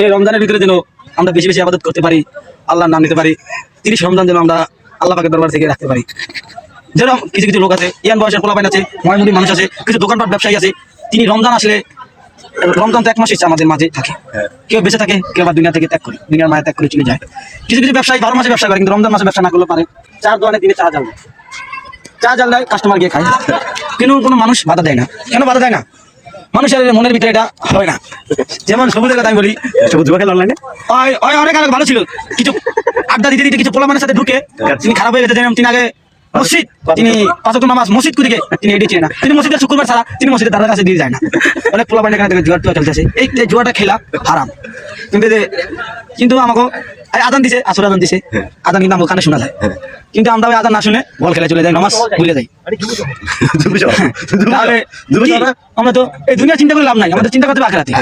এই রমজানের ভিতরে যেন আমরা বেশি বেশি ইবাদত করতে পারি, আল্লাহর নাম নিতে পারি। 30 রমজান যেন আমরা আল্লাহ পাকের দরবার থেকে রাখতে পারি। যেরকম কিছু কিছু লোক আছে, ইয়ান বয়সের পোলাপাইন আছে, ময়মুদি মানুষ আছে, কিছু দোকানপাট ব্যবসায়ী আছে, তিনি রমজান আসলে, রমজান তো 1 মাস ইচ্ছা আমাদের মাঝে থাকে, কেউ বেঁচে থাকে, কেউ আবার দুনিয়া থেকে ত্যাগ করে, দুনিয়ার মায়া ত্যাগ করে চলে যায়। কিছু কিছু ব্যবসায়ী 12 মাসে ব্যবসা করে, কিন্তু রমজান মাসে ব্যবসা না করলে পারে। 4 দোকানে দিনে চা জ্বাল দেয়, কাস্টমার গিয়ে খায়, কিন্তু কোনো মানুষ বাধা দেয় না। কেন বাধা দেয় না? মানুষের মনের ভিতরে এটা হয় না। যেমন সবুজের কথা আমি বলি, সবুজ জুয়া খেলা অনলাইনে অনেক আগে ভালো ছিল, কিছু আড্ডা দিতে দিতে কিছু পোলামানের সাথে ঢুকে তিনি খারাপ হয়ে গেছে। যেমন তিনি আগে মসজিদ, তিনি 5 ওয়াক্ত নামাজ মসজিদ করে তিনি এটি চিনে না, তিনি মসজিদের শুক্রবার ছাড়া তিনি মসজিদের দাদার কাছে দিয়ে যায় না। অনেক পোলাপাইন এখানে থেকে জুয়ার চলতেছে, এই জুয়াটা খেলা হারাম। কিন্তু আমাকে আদান দিছে, আসর আদান দিছে, আদান কিন্তু আমার কানে শোনা যায়, কিন্তু আমরা ওই আদান না শুনে বল খেলা চলে যাই, নামাজ ভুলে যাই। আমরা তো এই দুনিয়া চিন্তা করে লাভ নাই, আমাদের চিন্তা করতে হবে আখিরাতে।